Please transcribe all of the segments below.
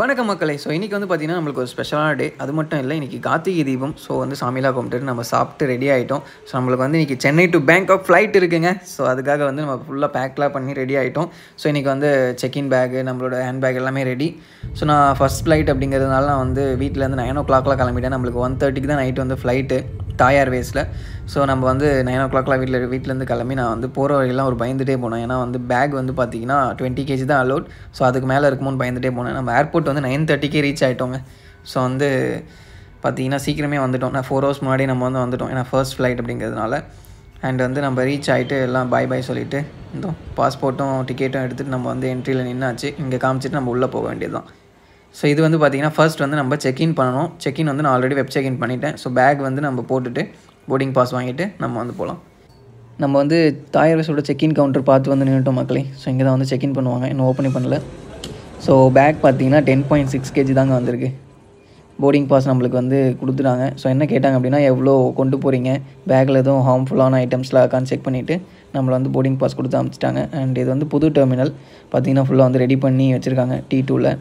வணக்கம் மக்களே. ஸோ இன்றைக்கி வந்து பார்த்திங்கன்னா நம்மளுக்கு ஒரு ஸ்பெஷலான டே. அது மட்டும் இல்லை, இன்றைக்கி கார்த்திகை தீபம். ஸோ வந்து சாமிலாம் கும்பிட்டு நம்ம சாப்பிட்டு ரெடி ஆகிட்டோம். ஸோ நம்மளுக்கு வந்து இன்றைக்கி சென்னை டு பேங்காக் ஃப்ளைட் இருக்குங்க. ஸோ அதுக்காக வந்து நம்ம ஃபுல்லாக பேக்லாம் பண்ணி ரெடி ஆகிட்டோம். ஸோ இன்றைக்கி வந்து செக்இன் பேக்கு, நம்மளோட ஹேண்ட் பேக் எல்லாமே ரெடி. ஸோ நான் ஃபஸ்ட் ஃப்ளைட் அப்படிங்கிறதுனால நான் வந்து வீட்டிலேருந்து 9 o'clock கிளம்பிட்டேன். நம்மளுக்கு 1:30 தான் நைட்டு வந்து ஃப்ளைட்டு தாய் ஏர்வேஸில். ஸோ நம்ம வந்து 9 o'clock வீட்டிலேருந்து கிளம்பி நான் வந்து போகிற வரையெல்லாம் ஒரு பயந்துகிட்டே போனேன். ஏன்னா வந்து பேக் வந்து பார்த்திங்கன்னா 20 kg தான் அலோட். ஸோ அதுக்கு மேலே இருக்குமோன்னு பயந்துகிட்டே போனேன். நம்ம ஏர்போர்ட் வந்து 9:30 ரீச் ஆகிட்டோங்க. ஸோ வந்து பார்த்திங்கன்னா சீக்கிரமே வந்துவிட்டோம். நான் 4 hours முன்னாடி நம்ம வந்து வந்துவிட்டோம். ஏன்னா ஃபர்ஸ்ட் ஃப்ளைட் அப்படிங்கிறதுனால. அண்ட் வந்து நம்ம ரீச் ஆகிட்டு எல்லாம் பாய் சொல்லிவிட்டு இந்த பாஸ்போர்ட்டும் டிக்கெட்டும் எடுத்துகிட்டு நம்ம வந்து என்ட்ரியில் நின்னாச்சு. இங்கே காமிச்சிட்டு நம்ம உள்ளே போக வேண்டியது தான். ஸோ இது வந்து பார்த்திங்கன்னா ஃபர்ஸ்ட் வந்து நம்ம செக்இன் பண்ணணும். செக்இன் வந்து நான் ஆல்ரெடி வெப் செக்இன் பண்ணிட்டேன். ஸோ பேக் வந்து நம்ம போட்டுட்டு போர்டிங் பாஸ் வாங்கிட்டு நம்ம வந்து போகலாம். நம்ம வந்து தாய் ஏர்வேஸோட செக்இன் கவுண்டர் பார்த்து வந்து நின்றுட்டோம் மக்களே. ஸோ இங்கே தான் வந்து செக்இன் பண்ணுவாங்க. இன்னும் ஓப்பனே பண்ணல. ஸோ பேக் பார்த்திங்கன்னா 10.6 kg தாங்க வந்திருக்கு. போர்டிங் பாஸ் நம்மளுக்கு வந்து கொடுத்துட்டாங்க. ஸோ என்ன கேட்டாங்க அப்படின்னா, எவ்வளோ கொண்டு போகிறீங்க, பேக்கில் எதுவும் ஹார்ம்ஃபுல்லான ஐட்டம்ஸ்லாம் இருக்கான்னு செக் பண்ணிவிட்டு நம்மளை வந்து போர்டிங் பாஸ் கொடுத்து அனுப்பிச்சிட்டாங்க. அண்ட் இது வந்து புது டெர்மினல் பார்த்திங்கன்னா ஃபுல்லாக வந்து ரெடி பண்ணி வச்சுருக்காங்க T2வில்.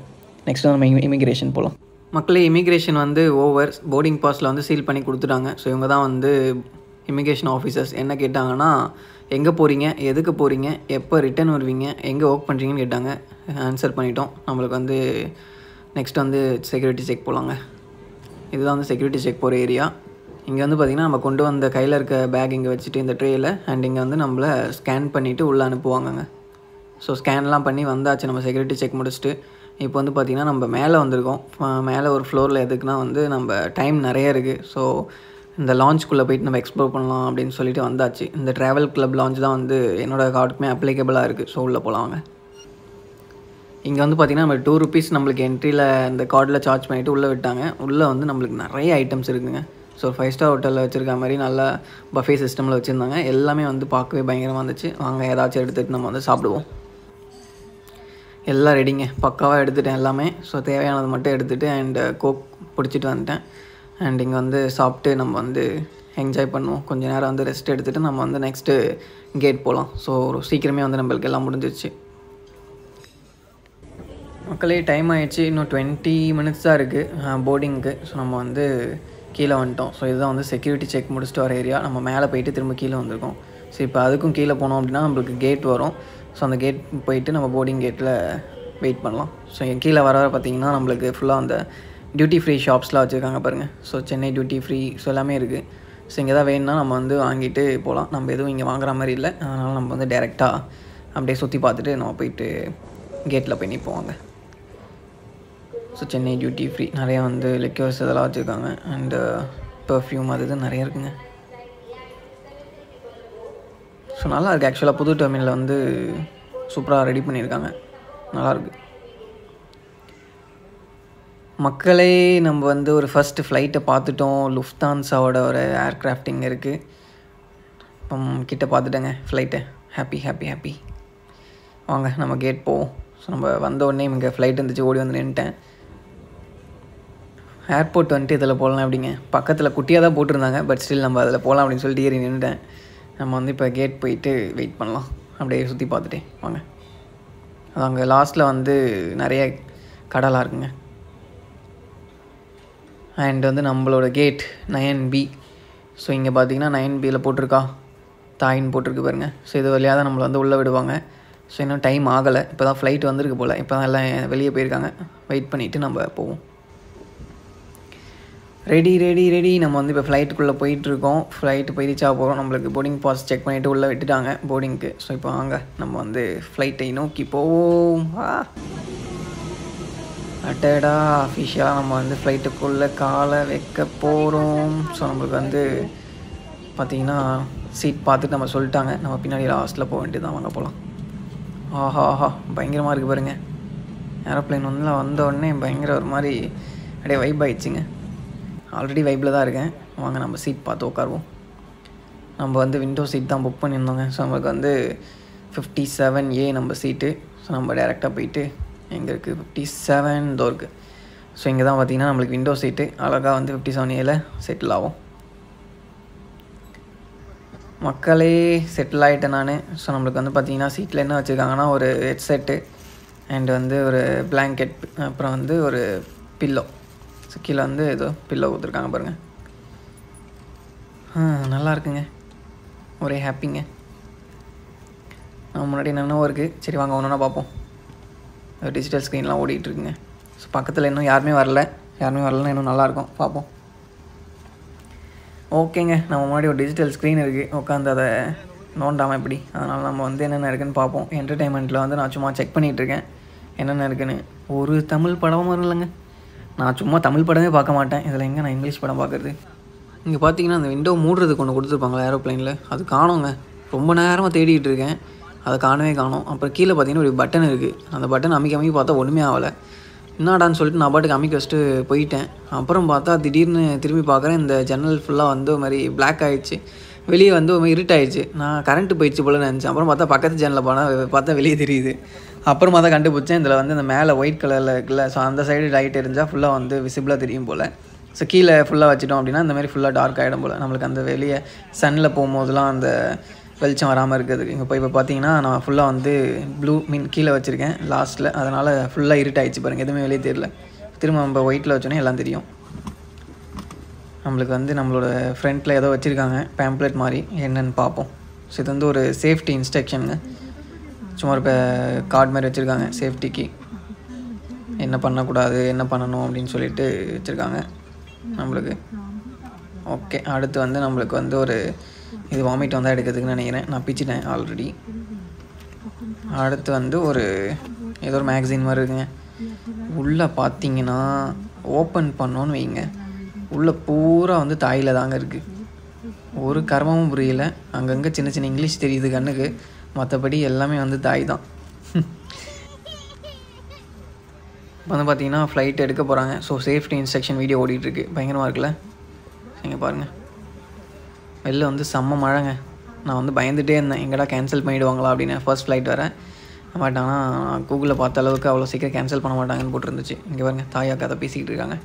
நெக்ஸ்ட் நம்ம இமிக்ரேஷன் போகலாம். மக்களே, இமிக்ரேஷன் வந்து ஓவர். போர்டிங் பாஸில் வந்து சீல் பண்ணி கொடுத்துட்டாங்க. ஸோ இவங்க தான் வந்து இமிக்ரேஷன் ஆஃபீஸர்ஸ். என்ன கேட்டாங்கன்னா, எங்கே போகிறீங்க, எதுக்கு போகிறீங்க, எப்போ ரிட்டர்ன் வருவீங்க, எங்கே ஒர்க் பண்ணுறீங்கன்னு கேட்டாங்க. ஆன்சர் பண்ணிட்டோம். நம்மளுக்கு வந்து நெக்ஸ்ட் வந்து செக்யூரிட்டி செக் போகலாங்க. இதுதான் வந்து செக்யூரிட்டி செக் போகிற ஏரியா. இங்கே வந்து பார்த்திங்கன்னா நம்ம கொண்டு வந்த கையில் இருக்க பேக் இங்கே வச்சுட்டு இந்த ட்ரேயில் அண்ட் இங்கே வந்து நம்மளை ஸ்கேன் பண்ணிவிட்டு உள்ளே அனுப்புவாங்கங்க. ஸோ ஸ்கேன்லாம் பண்ணி வந்தாச்சு நம்ம செக்யூரிட்டி செக் முடிச்சுட்டு. இப்போ வந்து பார்த்திங்கன்னா நம்ம மேலே வந்திருக்கோம். மேலே ஒரு ஃப்ளோரில் எதுக்குன்னா வந்து நம்ம டைம் நிறைய இருக்குது. ஸோ இந்த லான்ச்சுக்குள்ளே போயிட்டு நம்ம எக்ஸ்ப்ளோர் பண்ணலாம் அப்படின்னு சொல்லிட்டு வந்தாச்சு. இந்த ட்ராவல் கிளப் லான்ச் தான் வந்து என்னோடய கார்டுக்குமே அப்ளிகபிளாக இருக்குது. ஸோ உள்ளே போகலாம் வாங்க. இங்கே வந்து பார்த்திங்கன்னா நம்ம ₹2 நம்மளுக்கு என்ட்ரியில் இந்த கார்டில் சார்ஜ் பண்ணிவிட்டு உள்ளே விட்டாங்க. உள்ளே வந்து நம்மளுக்கு நிறைய ஐட்டம்ஸ் இருக்குதுங்க. ஸோ 5 star ஹோட்டலில் வச்சுருக்க மாதிரி நல்லா பஃபே சிஸ்டமில் வச்சுருந்தாங்க. எல்லாமே வந்து பார்க்கவே பயங்கரமாக இருந்துச்சு. வாங்க ஏதாச்சும் எடுத்துகிட்டு நம்ம வந்து சாப்பிடுவோம். எல்லாம் ரெடிங்க, பக்காவாக எடுத்துகிட்டேன் எல்லாமே. ஸோ தேவையானது மட்டும் எடுத்துகிட்டு அண்ட் கோக் பிடிச்சிட்டு வந்துட்டேன். அண்ட் இங்கே வந்து சாப்பிட்டு நம்ம வந்து என்ஜாய் பண்ணுவோம். கொஞ்சம் நேரம் வந்து ரெஸ்ட் எடுத்துகிட்டு நம்ம வந்து நெக்ஸ்ட்டு கேட் போகலாம். ஸோ சீக்கிரமே வந்து நம்மளுக்கு எல்லாம் முடிஞ்சிச்சு. மக்களே, டைம் ஆகிடுச்சு. இன்னும் 20 minutes தான் இருக்குது போர்டிங்க்கு. ஸோ நம்ம வந்து கீழே வந்துட்டோம். ஸோ இதுதான் வந்து செக்யூரிட்டி செக் முடிச்சுட்டு வர ஏரியா. நம்ம மேலே போயிட்டு திரும்ப கீழே வந்திருக்கோம். ஸோ இப்போ அதுக்கும் கீழே போனோம் அப்படின்னா நம்மளுக்கு கேட் வரும். ஸோ அந்த கேட் போயிட்டு நம்ம போர்டிங் கேட்டில் வெயிட் பண்ணலாம். ஸோ என் கீழே வர பார்த்திங்கன்னா நம்மளுக்கு ஃபுல்லாக அந்த டியூட்டி ஃப்ரீ ஷாப்ஸ்லாம் வச்சுருக்காங்க பாருங்கள். So Chennai duty free so எல்லாமே இருக்குது. ஸோ இங்கே தான் வேணும்னா நம்ம வந்து வாங்கிட்டு போகலாம். நம்ம எதுவும் இங்கே வாங்குற மாதிரி இல்லை. அதனால் நம்ம வந்து டேரெக்டாக அப்படியே சுற்றி பார்த்துட்டு நம்ம போயிட்டு கேட்டில் போய் நிற்போங்க. ஸோ சென்னை டியூட்டி ஃப்ரீ நிறையா வந்து லிக்யூர்ஸ் இதெல்லாம் வச்சுருக்காங்க. அண்டு பெர்ஃப்யூம் அது இது நிறையா இருக்குங்க. ஸோ நல்லா இருக்குது. ஆக்சுவலாக புது டெர்மினலில் வந்து சூப்பராக ரெடி பண்ணியிருக்காங்க. நல்லாயிருக்கு. மக்களே, நம்ம வந்து ஒரு ஃபஸ்ட்டு ஃப்ளைட்டை பார்த்துட்டோம். லுஃப்தான்ஸாவோட ஒரு ஏர்க்ராஃப்ட் இங்கே இருக்குது. இப்போ கிட்ட பார்த்துட்டேங்க ஃப்ளைட்டை. ஹாப்பி. வாங்க நம்ம கேட் போவோம். ஸோ நம்ம வந்த உடனே இங்கே ஃப்ளைட் இருந்துச்சு, ஓடி வந்து நின்றுட்டேன். ஏர்போர்ட் வந்துட்டு இதில் போகலாம் அப்படிங்க. பக்கத்தில் குட்டியாக தான் போட்டிருந்தாங்க. பட் ஸ்டில் நம்ம அதில் போகலாம் அப்படின்னு சொல்லிட்டு ஏறி நின்றுட்டேன். நம்ம வந்து இப்போ கேட் போயிட்டு வெயிட் பண்ணலாம். அப்படியே சுற்றி பார்த்துட்டே வாங்க. அது அங்கே லாஸ்ட்டில் வந்து நிறைய கடலாக இருக்குங்க. அண்ட் வந்து நம்மளோட கேட் 9B. ஸோ இங்கே பார்த்தீங்கன்னா 9Bயில் போட்டிருக்கா, தாயின்னு போட்டிருக்கு பாருங்கள். ஸோ இது வழியாக தான் நம்மளை வந்து உள்ளே விடுவாங்க. ஸோ இன்னும் டைம் ஆகலை. இப்போ தான் ஃப்ளைட் வந்திருக்கு போல். இப்போ தான் எல்லாம் வெளியே போயிருக்காங்க. வெயிட் பண்ணிவிட்டு நம்ம போவோம். ரெடி. நம்ம வந்து இப்போ ஃப்ளைட்டுக்குள்ளே போயிட்டுருக்கோம். ஃப்ளைட்டு போய் ரீச் ஆக போகிறோம். நம்மளுக்கு போர்டிங் பாஸ் செக் பண்ணிவிட்டு உள்ளே விட்டுட்டாங்க போர்டிங்க்கு. ஸோ இப்போ வாங்க நம்ம வந்து ஃப்ளைட்டை நோக்கி போவோம். அட்டடா, அஃபிஷியலாக நம்ம வந்து ஃப்ளைட்டுக்குள்ளே காலை வைக்க போகிறோம். ஸோ நம்மளுக்கு வந்து பார்த்திங்கன்னா சீட் பார்த்துட்டு நம்ம சொல்லிட்டாங்க. நம்ம பின்னாடி லாஸ்ட்டில் போக வேண்டியது தான். வாங்க போகலாம். ஆஹா பயங்கரமாக இருக்குது பாருங்கள். ஏரோப்ளைன் வந்து வந்த உடனே பயங்கர ஒரு மாதிரி அப்படியே வைப் ஆகிடுச்சிங்க. ஆல்ரெடி வைப்பில் தான் இருக்கேன். வாங்க நம்ம சீட் பார்த்து உட்காருவோம். நம்ம வந்து விண்டோ சீட் தான் புக் பண்ணியிருந்தோங்க. ஸோ நம்மளுக்கு வந்து 57A நம்ம சீட்டு. ஸோ நம்ம டேரெக்டாக போயிட்டு எங்கே இருக்குது 57 இதோ இருக்குது. ஸோ இங்கே தான் பார்த்திங்கன்னா நம்மளுக்கு விண்டோ சீட்டு. அழகாக வந்து 57Aவில் செட்டில் ஆகும். மக்களே, செட்டில் ஆகிட்டேன் நான். ஸோ நம்மளுக்கு வந்து பார்த்திங்கன்னா சீட்டில் என்ன வச்சுருக்காங்கன்னா ஒரு ஹெட்செட்டு அண்ட் வந்து ஒரு பிளாங்கெட், அப்புறம் வந்து ஒரு பில்லோ. ஸோ கீழே வந்து ஏதோ பில்லோ கொடுத்துருக்காங்க பாருங்கள். நல்லா இருக்குங்க, ஒரே ஹாப்பிங்க. முன்னாடி என்னென்னவோ இருக்குது. சரி வாங்க ஒன்று ஒன்றா பார்ப்போம். டிஜிட்டல் ஸ்க்ரீன்லாம் ஓடிட்டுருக்குங்க. ஸோ பக்கத்தில் இன்னும் யாருமே வரலன்னா இன்னும் நல்லாயிருக்கும், பார்ப்போம். ஓகேங்க, நம்ம முன்னாடி ஒரு டிஜிட்டல் ஸ்க்ரீன் இருக்குது. உட்காந்து அதை நோண்டாமல் எப்படி, அதனால் நம்ம வந்து என்னென்ன இருக்குதுன்னு பார்ப்போம். என்டர்டெயின்மெண்ட்டில் வந்து நான் சும்மா செக் பண்ணிகிட்ருக்கேன் என்னென்ன இருக்குன்னு. ஒரு தமிழ் படமும் வரலைங்க. நான் சும்மா தமிழ் படமே பார்க்க மாட்டேன், இதில் எங்கே நான் இங்கிலீஷ் படம் பார்க்குறது. இங்கே பார்த்தீங்கன்னா அந்த விண்டோ மூடுறதுக்கு ஒன்று கொடுத்துருப்பாங்களா ஏரோப்ளைனில், அது காணோங்க. ரொம்ப நேரமாக தேடிகிட்டு இருக்கேன், அதை காணும். அப்புறம் கீழே பார்த்தீங்கன்னா ஒரு பட்டன் இருக்குது. அந்த பட்டன் அமைக்க பார்த்தா ஒன்றுமே ஆகலை. என்னடான்னு சொல்லிட்டு நான் பாட்டுக்கு அமைக்க வச்சுட்டு போயிட்டேன். அப்புறம் பார்த்தா திடீர்னு திரும்பி பார்க்குறேன், இந்த ஜன்னல் ஃபுல்லாக வந்து ஒரு மாதிரி பிளாக் ஆகிடுச்சு. வெளியே வந்து ஒரு மாதிரி இருட்டாயிடுச்சு. நான் கரண்ட்டு போயிடுச்சு போல நினச்சேன். அப்புறம் பார்த்தா பக்கத்து ஜன்னலில் பார்த்தா வெளியே தெரியுது. அப்புறமா தான் கண்டுபிடிச்சேன், இதில் வந்து இந்த மேலே ஒயிட் கலரில் இருக்குல்ல, ஸோ அந்த சைடு லைட் எரிஞ்சால் ஃபுல்லாக வந்து விசிபிளாக தெரியும் போல். ஸோ கீழே ஃபுல்லாக வச்சிட்டோம் அப்படின்னா இந்த மாதிரி ஃபுல்லாக டார்க் ஆகிடும் போல். நம்மளுக்கு அந்த வெளியே சன்னில் போகும்போதெல்லாம் அந்த வெளிச்சம் வராமல் இருக்கிறதுக்கு. இங்கே இப்போ பார்த்தீங்கன்னா நான் ஃபுல்லாக வந்து ப்ளூ கீழே வச்சுருக்கேன் லாஸ்ட்டில், அதனால் ஃபுல்லாக இருட்டாயிடுச்சு பாருங்கள், எதுவுமே வெளியே தெரியல. திரும்ப நம்ம ஒயிட்டில் வச்சோன்னே எல்லாம் தெரியும். நம்மளுக்கு வந்து நம்மளோட ஃப்ரண்ட்டில் ஏதோ வச்சுருக்காங்க பேம்ப்ளெட் மாதிரி, என்னென்னு பார்ப்போம். ஸோ இது வந்து ஒரு சேஃப்டி இன்ஸ்ட்ரக்ஷனுங்க. சும்மா ஒரு கார்டு மாதிரி வச்சுருக்காங்க சேஃப்டிக்கு, என்ன பண்ணக்கூடாது என்ன பண்ணணும் அப்படின்னு சொல்லிட்டு வச்சுருக்காங்க நம்மளுக்கு. ஓகே, அடுத்து வந்து நம்மளுக்கு வந்து ஒரு இது வாமிட் வந்தால் எடுக்கிறதுக்குன்னு நினைக்கிறேன், நான் பிச்சிட்டேன் ஆல்ரெடி. அடுத்து வந்து ஒரு ஏதோ ஒரு மேக்சின் மாதிரி இருக்குங்க. உள்ளே பார்த்தீங்கன்னா ஓப்பன் பண்ணோன்னு வைங்க, உள்ளே பூரா வந்து தாயில் தாங்க இருக்குது. ஒரு கர்மமும் புரியல. அங்கங்கே சின்ன சின்ன இங்கிலீஷ் தெரியுது கண்ணுக்கு, மற்றபடி எல்லாமே வந்து தாய் தான். இப்போ வந்து பார்த்தீங்கன்னா ஃப்ளைட் எடுக்க போகிறாங்க. ஸோ சேஃப்டி இன்ஸ்ட்ரக்ஷன் வீடியோ ஓடிட்டுருக்கு, பயங்கரமாக இருக்குல்ல. இங்கே பாருங்கள், வெளில வந்து செம்ம மழைங்க. நான் வந்து பயந்துகிட்டே இருந்தேன், எங்கடா கேன்சல் பண்ணிவிடுவாங்களா அப்படின்னு. ஃபர்ஸ்ட் ஃப்ளைட் வரேன், பட் ஆனால் கூகுளில் பார்த்த அளவுக்கு அவ்வளோ சீக்கிரம் கேன்சல் பண்ண மாட்டாங்கன்னு போட்டுருந்துச்சு. இங்கே பாருங்கள், தாயா கதை பேசிக்கிட்டு இருக்காங்க.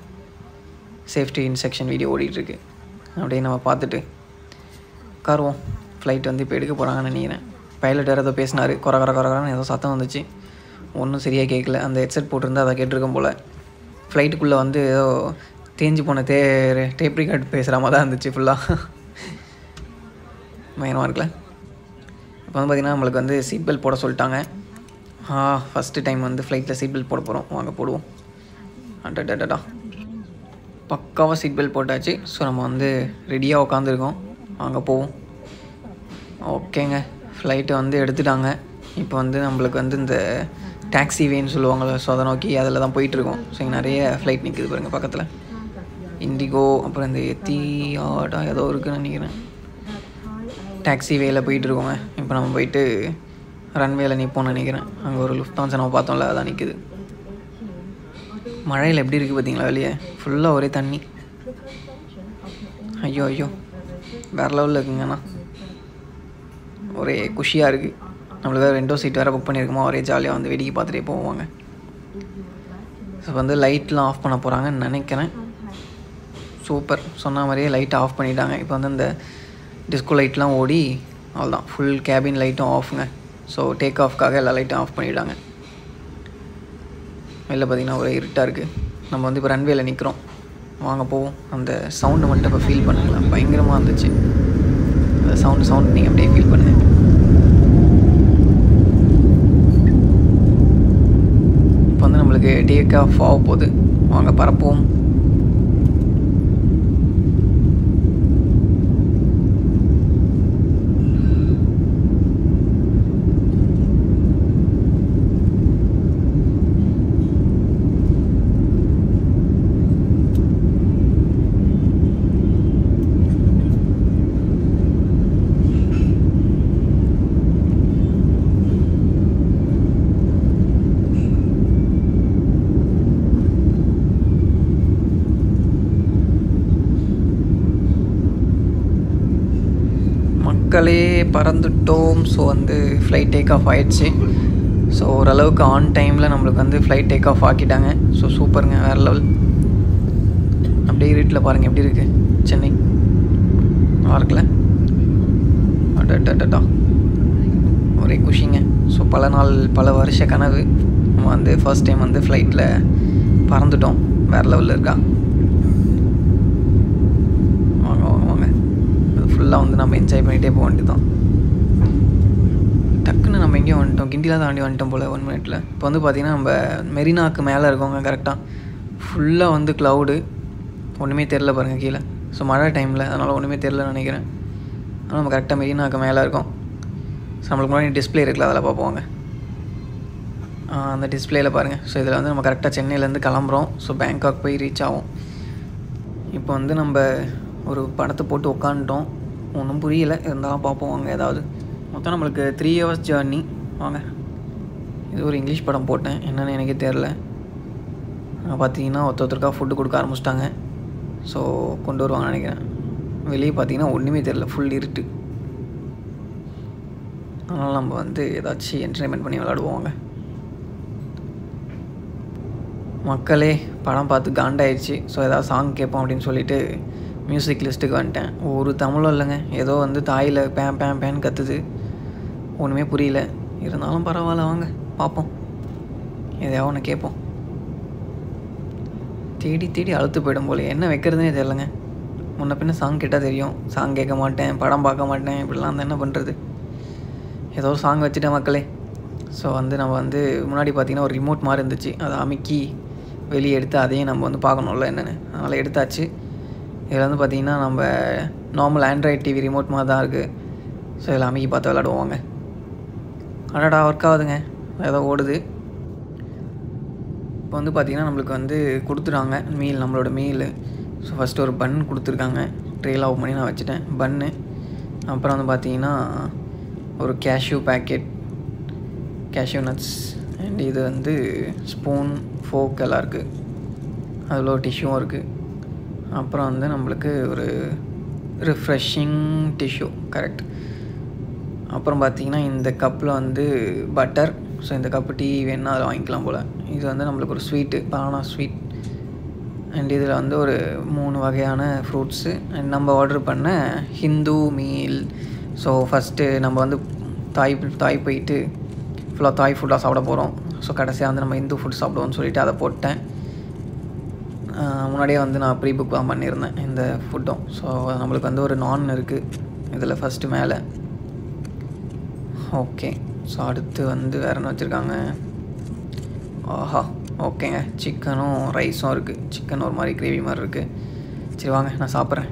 சேஃப்டி இன்ஸ்ட்ரக்ஷன் வீடியோ ஓடிட்டுருக்கு. அப்படியே நம்ம பார்த்துட்டு உட்காருவோம். ஃப்ளைட் வந்து இப்போ எடுக்க போகிறாங்கன்னு நினைக்கிறேன். பைலட் வேறு ஏதோ பேசினார், குறன்னு ஏதோ சத்தம் வந்துச்சு, ஒன்றும் சரியாக கேட்கல. அந்த ஹெட்செட் போட்டிருந்தா அதை கேட்டிருக்கோம் போல். ஃப்ளைட்டுக்குள்ளே வந்து ஏதோ தேஞ்சு போன டேப் ரெக்கார்ட் பேசுகிற மாதிரி தான் இருந்துச்சு ஃபுல்லாக. பயங்கரமாக இருக்குல்ல. இப்போ வந்து பார்த்திங்கன்னா நம்மளுக்கு வந்து சீட் பெல்ட் போட சொல்லிட்டாங்க. ஃபஸ்ட்டு டைம் வந்து ஃப்ளைட்டில் சீட் பெல்ட் போட போகிறோம், வாங்க போடுவோம். அடடா, பக்காவாக சீட் பெல்ட் போட்டாச்சு. ஸோ நம்ம வந்து ரெடியாக உட்காந்துருக்கோம், வாங்க போவோம். ஓகேங்க, ஃப்ளைட்டை வந்து எடுத்துட்டாங்க. இப்போ வந்து நம்மளுக்கு வந்து இந்த டாக்ஸி வேன்னு சொல்லுவாங்கள்ல, ஸோ அதை நோக்கி அதில் தான் போயிட்டுருக்கோம். ஸோ இங்கே நிறைய ஃப்ளைட் நிற்குது பாருங்கள் பக்கத்தில். இண்டிகோ, அப்புறம் இந்த எத்தியாடா ஏதோ இருக்குதுன்னு நினைக்கிறேன். டாக்ஸி வேல போயிட்டுருக்கோங்க. இப்போ நம்ம போயிட்டு ரன்வேல நிற்போம்னு நினைக்கிறேன். அங்கே ஒரு லுஃப்தான்ஸா நம்ம பார்த்தோம்ல, அதான் நிற்குது. மழையில் எப்படி இருக்குது பார்த்தீங்களா, வெளியே ஃபுல்லாக ஒரே தண்ணி. ஐயோ வேறு லெவலில் இருக்குங்கண்ணா, ஒரே குஷியாக இருக்குது. நம்மளுக்கு வேறு விண்டோ சீட் வேறு புக் பண்ணியிருக்கோமா, ஒரே ஜாலியாக வந்து வேடிக்கை பார்த்துட்டே போவாங்க. ஸோ வந்து லைட்லாம் ஆஃப் பண்ண போகிறாங்கன்னு நினைக்கிறேன். சூப்பர், சொன்ன மாதிரியே லைட்டை ஆஃப் பண்ணிட்டாங்க. இப்போ வந்து இந்த டிஸ்கோ லைட்லாம் ஓடி அவ்வளோதான், ஃபுல் கேபின் லைட்டும் ஆஃப்ங்க. ஸோ டேக் ஆஃப்காக எல்லா லைட்டும் ஆஃப் பண்ணிவிட்டாங்க. வெளில பார்த்திங்கன்னா ஒரே இருட்டாக இருக்குது. நம்ம வந்து இப்போ ரன்வேல நிற்கிறோம், வாங்க போவோம். அந்த சவுண்டு மட்டும் இப்போ ஃபீல் பண்ணுங்களேன், பயங்கரமாக இருந்துச்சு அந்த சவுண்டு நீங்கள் அப்படியே ஃபீல் பண்ணுங்கள். இப்போ வந்து நம்மளுக்கு டேக் ஆஃப் ஆக போகுது, வாங்க பறப்போம். மக்களே பறந்துட்டோம். ஸோ வந்து ஃப்ளைட் டேக் ஆஃப் ஆகிடுச்சு. ஸோ ஓரளவுக்கு ஆன் டைமில் நம்மளுக்கு வந்து ஃப்ளைட் டேக் ஆஃப் ஆக்கிட்டாங்க. ஸோ சூப்பருங்க, வேறு லெவல். அப்படியே இருட்டில் பாருங்கள் எப்படி இருக்குது சென்னை, நல்லா இருக்குல்ல. அடடா ஒரே குஷிங்க. ஸோ பல வருஷ கனவு நம்ம வந்து ஃபர்ஸ்ட் டைம் வந்து ஃப்ளைட்டில் பறந்துட்டோம். வேறு லெவலில் இருக்கா. வாங்க வாங்க வாங்க, அது ஃபுல்லாக வந்து நம்ம என்ஜாய் பண்ணிகிட்டே போக வேண்டியதான். டக்குன்னு நம்ம எங்கேயும் வந்துட்டோம், கிண்டியில் தாண்டி வந்துட்டோம் போல் 1 மினிட்டில். இப்போ வந்து பார்த்திங்கன்னா நம்ம மெரினாக்கு மேலே இருக்கோங்க. கரெக்டாக ஃபுல்லாக வந்து க்ளவுடு, ஒன்றுமே தெரில பாருங்கள் கீழே. ஸோ மழை டைமில் அதனால் ஒன்றுமே தெரிலன்னு நினைக்கிறேன். ஆனால் நம்ம கரெக்டாக மெரினாக்கு மேலே இருக்கோம். ஸோ நம்மளுக்கு முன்னாடி டிஸ்பிளே இருக்குல்ல, அதில் பார்ப்போங்க. அந்த டிஸ்பிளேயில் பாருங்கள். ஸோ இதில் வந்து நம்ம கரெக்டாக சென்னையிலேருந்து கிளம்புறோம். ஸோ பேங்காக் போய் ரீச் ஆகும். இப்போ வந்து நம்ம ஒரு படத்தை போட்டு உட்காந்துட்டோம். ஒன்றும் புரியலை, இருந்தாலும் பார்ப்போம் வாங்க. ஏதாவது மொத்தம் நம்மளுக்கு 3 hours ஜேர்னி. வாங்க, இது ஒரு இங்கிலீஷ் படம் போட்டேன், என்னென்னு எனக்கே தெரில. பார்த்தீங்கன்னா ஒருத்தருக்கா ஃபுட்டு கொடுக்க ஆரம்பிச்சிட்டாங்க. ஸோ கொண்டு வருவாங்கன்னு நினைக்கிறேன். வெளியே பார்த்தீங்கன்னா ஒன்றுமே தெரில, ஃபுல் இருட்டு. அதனால் நம்ம வந்து ஏதாச்சும் என்டர்டைன்மெண்ட் பண்ணி விளாடுவோங்க. மக்களே படம் பார்த்து காண்டாயிடுச்சு. ஸோ ஏதாவது சாங் கேட்போம் அப்படின்னு சொல்லிட்டு மியூசிக் லிஸ்ட்டுக்கு வந்துட்டேன். ஒரு தமிழும் இல்லைங்க, ஏதோ வந்து தாயில் பேன் பேன் பேன் கத்துது, ஒன்றுமே புரியல. இருந்தாலும் பரவாயில்ல, வாங்க பார்ப்போம், எதையாவது ஒன்று கேட்போம். தேடி தேடி அழுத்து போயிடும் போல், என்ன வைக்கிறதுனே தெரிலங்க. முன்ன பின்ன சாங் கேட்டால் தெரியும், சாங் கேட்க மாட்டேன், படம் பார்க்க மாட்டேன், இப்படிலாம் வந்து என்ன பண்ணுறது. ஏதோ ஒரு சாங் வச்சுட்டேன் மக்களே. ஸோ வந்து நம்ம வந்து முன்னாடி பார்த்திங்கன்னா ஒரு ரிமோட் மாதிரி இருந்துச்சு, அதை அமுக்கி வெளியே எடுத்து அதையும் நம்ம வந்து பார்க்கணும்ல என்னென்னு, அதனால் எடுத்தாச்சு. இதில் வந்து பார்த்திங்கன்னா நம்ம நார்மல் ஆண்ட்ராய்ட் டிவி ரிமோட் மாதிரி தான் இருக்குது. ஸோ இதில் அமுக்கி பார்த்து விளாடுவோங்க. அடடா ஒர்க் ஆகுதுங்க, ஏதோ ஓடுது. இப்போ வந்து பார்த்திங்கன்னா நம்மளுக்கு வந்து கொடுத்துட்டாங்க மீல், நம்மளோட மீல். ஸோ ஃபஸ்ட்டு ஒரு பன் கொடுத்துருக்காங்க, ட்ரெயில் ஆஃப் பண்ணி நான் வச்சுட்டேன் பன்னு. அப்புறம் வந்து பார்த்திங்கன்னா ஒரு cashew packet, cashew nuts, and இது வந்து ஸ்பூன் ஃபோக் எல்லாம் இருக்குது. அதில் ஒரு டிஷ்யூவும் இருக்குது. அப்புறம் வந்து நம்மளுக்கு ஒரு ரிஃப்ரெஷிங் டிஷ்யூ, கரெக்ட். அப்புறம் பார்த்திங்கன்னா இந்த கப்பில் வந்து பட்டர். ஸோ இந்த கப்பு டீ வேணுன்னா அதில் வாங்கிக்கலாம் போல். இது வந்து நம்மளுக்கு ஒரு ஸ்வீட்டு, பனானா ஸ்வீட். அண்ட் இதில் வந்து ஒரு 3 வகையான ஃப்ரூட்ஸு. அண்ட் நம்ம ஆர்டர் பண்ண ஹிந்து மீல். ஸோ ஃபஸ்ட்டு நம்ம வந்து தாய் போயிட்டு ஃபுல்லாக தாய் ஃபுட்டாக சாப்பிட போகிறோம். ஸோ கடைசியாக வந்து நம்ம இந்து ஃபுட் சாப்பிடுவோம்னு சொல்லிவிட்டு அதை போட்டேன். முன்னாடியே வந்து நான் ப்ரீ புக் தான் பண்ணியிருந்தேன் இந்த ஃபுட்டும். ஸோ நம்மளுக்கு வந்து ஒரு நான் இருக்குது இதில் ஃபஸ்ட்டு மேலே. ஓகே, ஸோ அடுத்து வந்து வேறு என்ன வச்சுருக்காங்க. ஆஹா, ஓகேங்க, சிக்கனும் ரைஸும் இருக்குது. சிக்கன் ஒரு மாதிரி கிரேவி மாதிரி இருக்குது. சரி வாங்க நான் சாப்பிட்றேன்.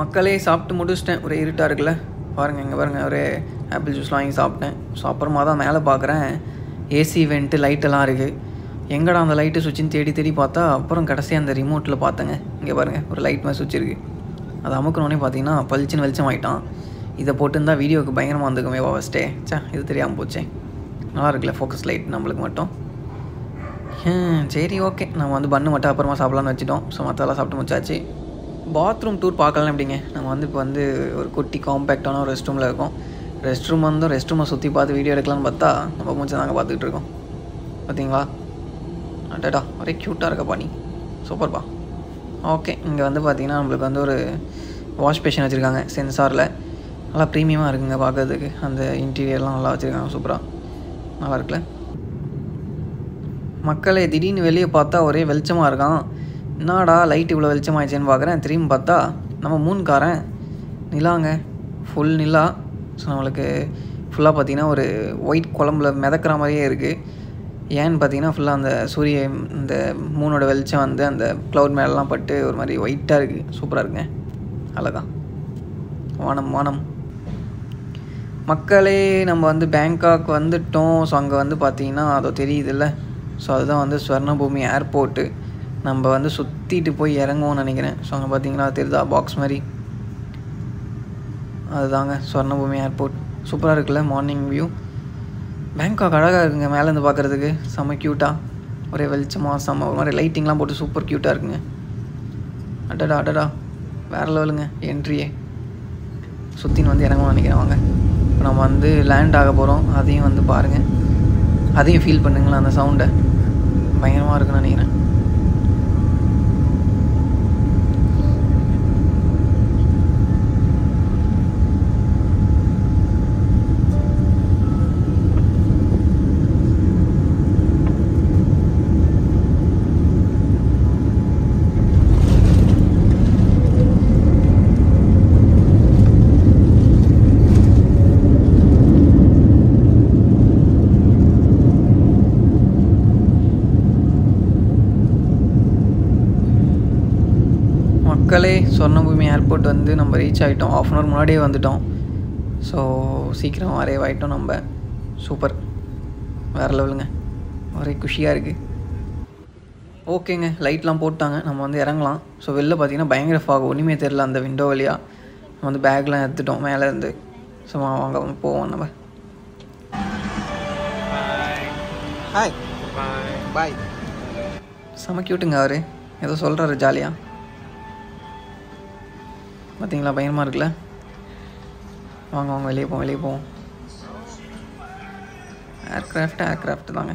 மக்களே சாப்பிட்டு முடிச்சிட்டேன். ஒரே இருட்டாக இருக்குல்ல, பாருங்கள் இங்கே பாருங்கள், ஒரே ஆப்பிள் ஜூஸ்லாம் வாங்கி சாப்பிட்டேன். ஸோ அப்புறமா தான் மேலே பார்க்குறேன் ஏசி வெண்ட்டு லைட்டெல்லாம் இருக்குது. எங்கடா அந்த லைட்டு சுவிட்சுன்னு தேடி தேடி பார்த்தா அப்புறம் கடைசியாக அந்த ரிமோட்டில் பார்த்தேங்க. இங்கே பாருங்கள் ஒரு லைட் மாதிரி சுவிட்ச் இருக்குது. அது அமுக்கணுன்னே பார்த்தீங்கன்னா பளிச்சுன்னு வெளிச்சம் ஆகிட்டான். இதை போட்டுருந்தா வீடியோவுக்கு பயங்கரமாக வந்துக்குமே ஃபஸ்ட்டே. இது தெரியாமல் போச்சே. நல்லா இருக்குல்ல ஃபோக்கஸ் லைட் நம்மளுக்கு மட்டும். சரி ஓகே, நம்ம வந்து பன்னு மட்டும் அப்புறமா சாப்பிட்லான்னு வச்சுட்டோம். ஸோ மற்றெல்லாம் சாப்பிட்டு முடிச்சாச்சு. பாத்ரூம் டூர் பார்க்கலாம் எப்படிங்க. நம்ம வந்து இப்போ வந்து ஒரு குட்டி காம்பேக்டான ஒரு ரெஸ்ட் ரூமில் இருக்கோம். ரெஸ்ட் ரூமை சுற்றி பார்த்து வீடியோ எடுக்கலான்னு பார்த்தா நம்ம மூச்சு நாங்கள் பார்த்துக்கிட்டு இருக்கோம். பார்த்தீங்களா, அடடா ஒரே க்யூட்டாக இருக்கப்பா நீ, சூப்பர்ப்பா. ஓகே, இங்கே வந்து பார்த்திங்கன்னா நம்மளுக்கு வந்து ஒரு வாஷ் பேஷன் வச்சுருக்காங்க சென்சாரில். நல்லா ப்ரீமியமாக இருக்குங்க பார்க்கறதுக்கு. அந்த இன்டீரியர்லாம் நல்லா வச்சுருக்காங்க, சூப்பராக நல்லா இருக்குல்ல. மக்களே திடீர்னு வெளியே பார்த்தா ஒரே வெளிச்சமாக இருக்கான். என்னடா லைட் இவ்வளோ வெளிச்சமாகிடுச்சேன்னு பார்க்குறேன். திரும்பி பார்த்தா நம்ம மூணுக்காரன் நிலாங்க, ஃபுல் நிலா. ஸோ நம்மளுக்கு ஃபுல்லாக பார்த்திங்கன்னா ஒரு ஒயிட் குழம்புல மிதக்கிற மாதிரியே இருக்குது. ஏன்னு பார்த்தீங்கன்னா ஃபுல்லாக அந்த இந்த மூணோட வெளிச்சம் வந்து அந்த க்ளவுட் மேலெலாம் பட்டு ஒரு மாதிரி ஒயிட்டாக இருக்குது. சூப்பராக இருக்குங்க, அழகா. வானம் மக்களே, நம்ம வந்து பேங்காக் வந்துட்டோம். ஸோ அங்கே வந்து பார்த்திங்கன்னா அதோ தெரியுதுல்ல, ஸோ அதுதான் வந்து ஸ்வர்ணபூமி ஏர்போர்ட்டு. நம்ம வந்து சுற்றிட்டு போய் இறங்குவோம்னு நினைக்கிறேன். ஸோ அங்கே பார்த்தீங்கன்னா தெரியுதா பாக்ஸ் மாதிரி, அதுதாங்க ஸ்வர்ணபூமி ஏர்போர்ட். சூப்பராக இருக்குல்ல மார்னிங் வியூ. பேங்காக் அழகாக இருக்குங்க மேலேருந்து பார்க்குறதுக்கு, செம்ம க்யூட்டாக, ஒரே வெளிச்சமாக செம்ம ஒரு மாதிரி லைட்டிங்லாம் போட்டு சூப்பர் க்யூட்டாக இருக்குங்க. அடடா வேறு லெவலுங்க என்ட்ரியே. சுற்றின்னு வந்து இறங்குவோம்னு நினைக்கிறேன். வாங்க இப்போ நம்ம வந்து லேண்ட் ஆக போகிறோம். அதையும் வந்து பாருங்கள், அதையும் ஃபீல் பண்ணுங்களேன், அந்த சவுண்டை பயங்கரமாக இருக்குன்னு நினைக்கிறேன். மக்களே, சொர்ணபூமி ஏர்போர்ட் வந்து நம்ம ரீச் ஆகிட்டோம். 1/2 hour முன்னாடியே வந்துவிட்டோம். ஸோ சீக்கிரம் அரைவ் ஆகிட்டோம். நம்ம சூப்பர், வேறு லெவலுங்க, ஒரே குஷியாக இருக்குது. ஓகேங்க, லைட்லாம் போட்டாங்க, நம்ம வந்து இறங்கலாம். ஸோ வெளில பார்த்தீங்கன்னா பயங்கர ஃபாக், ஒன்றுமே தெரில அந்த விண்டோ வழியாக. நம்ம வந்து பேக்லாம் எடுத்துட்டோம் மேலேருந்து. ஸோ வாங்க போவோம் நம்ம. Hi bye. செம க்யூட்டுங்க அவர், ஏதோ சொல்கிறாரு ஜாலியாக. பார்த்தீங்களா, பயங்கரமாக இருக்குல்ல. வாங்க வாங்க வெளியே போவோம். ஏர்க்ராஃப்ட் தாங்க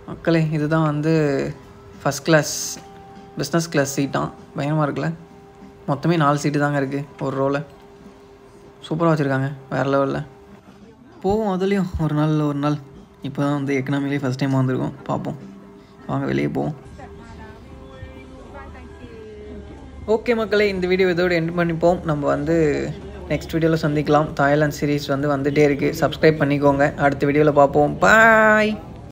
மக்களே. இதுதான் வந்து ஃபஸ்ட் கிளாஸ் பிஸ்னஸ் கிளாஸ் சீட்டான். பயங்கரமாக இருக்குல்ல. மொத்தமே 4 சீட்டு தாங்க இருக்குது ஒரு ரோவில். சூப்பராக வச்சுருக்காங்க, வேறு லெவலில். போவோம் அதுலேயும் ஒரு நாள். இப்போ தான் வந்து எக்கனாமிலே ஃபஸ்ட் டைம் வந்திருக்கோம், பார்ப்போம். வாங்க வெளியே போவோம். ஓகே மக்களே, இந்த வீடியோ இதோடு எண்ட் பண்ணிப்போம். நம்ம வந்து நெக்ஸ்ட் வீடியோவில் சந்திக்கலாம். தாய்லாந்து சீரீஸ் வந்துகிட்டே இருக்குது. சப்ஸ்கிரைப் பண்ணிக்கோங்க. அடுத்த வீடியோவில் பார்ப்போம். பாய்.